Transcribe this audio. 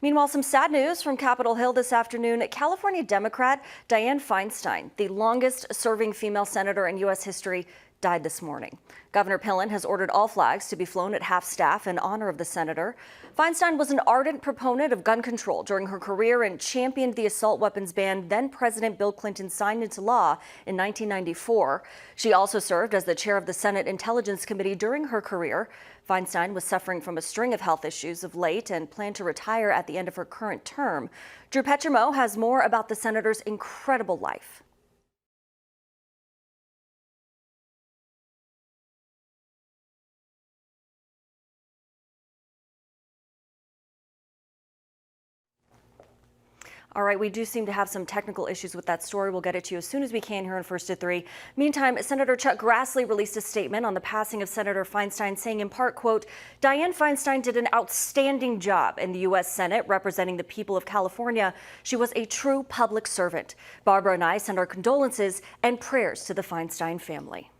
Meanwhile, some sad news from Capitol Hill this afternoon. California Democrat Diane Feinstein, the longest-serving female senator in U.S. history, died this morning. Governor Pillen has ordered all flags to be flown at half-staff in honor of the senator. Feinstein was an ardent proponent of gun control during her career and championed the assault weapons ban then-President Bill Clinton signed into law in 1994. She also served as the chair of the Senate Intelligence Committee during her career. Feinstein was suffering from a string of health issues of late and planned to retire at the end of her current term. Drew Petrimo has more about the senator's incredible life. All right, we do seem to have some technical issues with that story. We'll get it to you as soon as we can here in First at 3. Meantime, Senator Chuck Grassley released a statement on the passing of Senator Feinstein, saying in part, quote, Diane Feinstein did an outstanding job in the U.S. Senate representing the people of California. She was a true public servant. Barbara and I send our condolences and prayers to the Feinstein family.